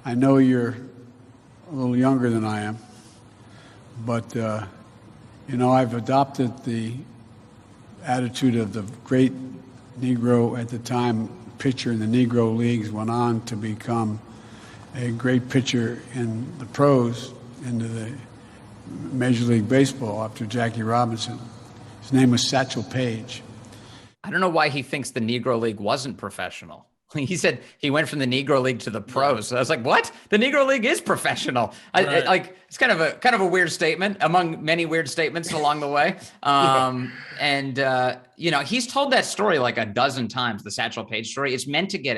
I know you're a little younger than I am, but, I've adopted the attitude of the great Negro at the time pitcher in the Negro Leagues, went on to become a great pitcher in the pros, into the Major League Baseball after Jackie Robinson. His name was Satchel Paige. I don't know why he thinks the Negro League wasn't professional. He said he went from the Negro League to the pros. I was like, what? The Negro League is professional. Right. It's kind of a weird statement among many weird statements along the way. He's told that story like a dozen times, the Satchel Paige story. It's meant to get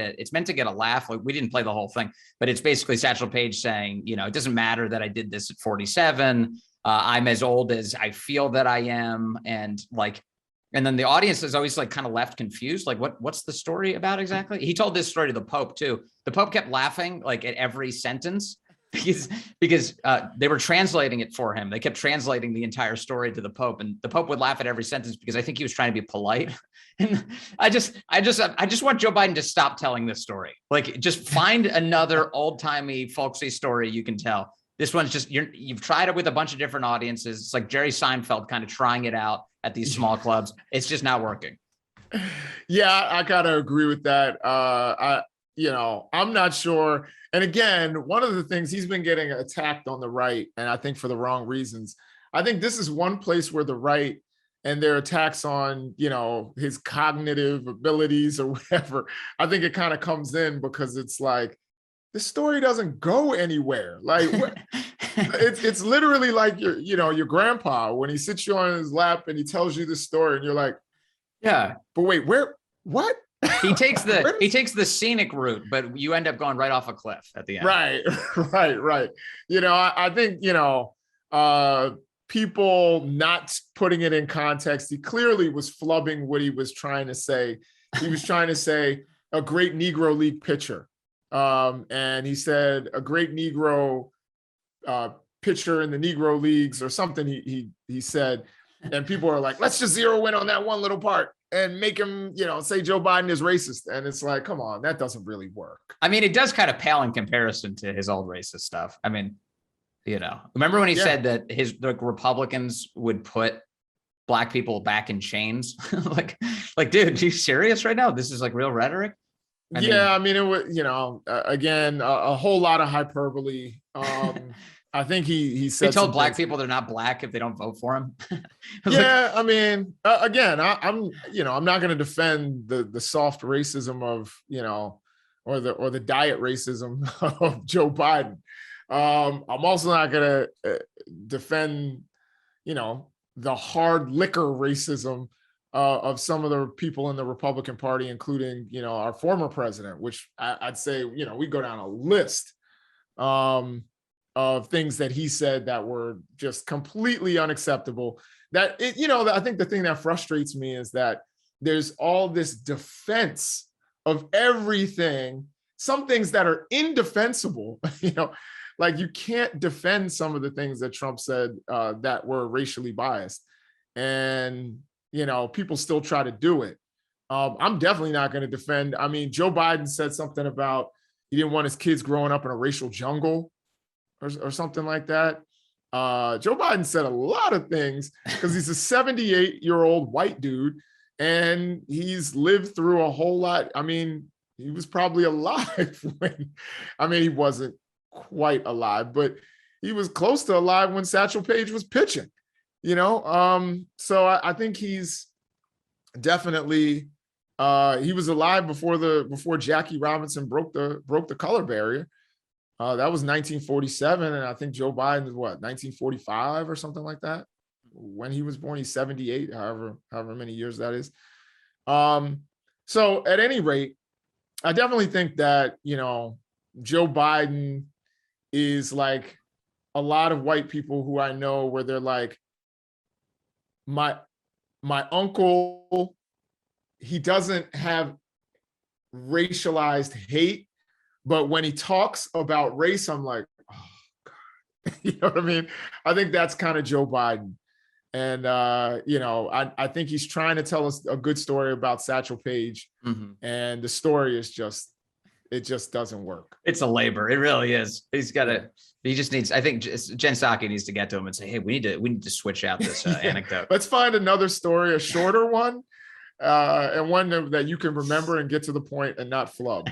a laugh. Like, we didn't play the whole thing, but it's basically Satchel Paige saying, it doesn't matter that I did this at 47. I'm as old as I feel that I am. And then the audience is always kind of left confused. Like, what's the story about exactly? He told this story to the Pope too. The Pope kept laughing at every sentence because they were translating it for him. They kept translating the entire story to the Pope, and the Pope would laugh at every sentence because I think he was trying to be polite. And I just want Joe Biden to stop telling this story. Just find another old timey folksy story you can tell. This one's just, you've tried it with a bunch of different audiences. It's like Jerry Seinfeld kind of trying it out at these small clubs. It's just not working. Yeah, I gotta agree with that. I'm not sure. And again, one of the things, he's been getting attacked on the right, and I think for the wrong reasons. I think this is one place where the right and their attacks on, his cognitive abilities or whatever, I think it kind of comes in because it's like, this story doesn't go anywhere. It's literally like your grandpa when he sits you on his lap and he tells you the story and you're like, yeah, but wait, what? He takes the scenic route, but you end up going right off a cliff at the end. Right. I think, people not putting it in context, he clearly was flubbing what he was trying to say. He was trying to say a great Negro League pitcher. And he said a great Negro pitcher in the Negro Leagues or something he said, and people are like, let's just zero in on that one little part and make him, say Joe Biden is racist. And it's like, come on, that doesn't really work. I mean, it does kind of pale in comparison to his old racist stuff. I mean, remember when he said that the Republicans would put Black people back in chains? like, dude, are you serious right now? This is real rhetoric. I mean, it was, again, a whole lot of hyperbole. I think he said he told Black people they're not Black if they don't vote for him. I mean, again, I'm not going to defend the soft racism of, or the diet racism of Joe Biden. I'm also not going to defend, the hard liquor racism of some of the people in the Republican Party, including, our former president, which I'd say, we go down a list of things that he said that were just completely unacceptable. That I think the thing that frustrates me is that there's all this defense of everything, some things that are indefensible, like you can't defend some of the things that Trump said that were racially biased. And people still try to do it. I'm definitely not going to defend. I mean, Joe Biden said something about he didn't want his kids growing up in a racial jungle or something like that. Joe Biden said a lot of things because he's a 78-year-old white dude and he's lived through a whole lot. I mean, he was probably alive he wasn't quite alive, but he was close to alive when Satchel Paige was pitching. So I think he's definitely he was alive before Jackie Robinson broke the color barrier. That was 1947, and I think Joe Biden is 1945 or something like that. When he was born, he's 78, however many years that is. So at any rate, I definitely think that Joe Biden is like a lot of white people who I know, where they're like, my uncle, he doesn't have racialized hate, but when he talks about race, I'm like, oh God, you know what I mean? I think that's kind of Joe Biden. And, I think he's trying to tell us a good story about Satchel Paige. Mm-hmm. And the story is just, it just doesn't work. It's a labor. It really is. He just needs, I think Jen Psaki needs to get to him and say, hey, we need to switch out this anecdote. Let's find another story, a shorter one, and one that you can remember and get to the point and not flub.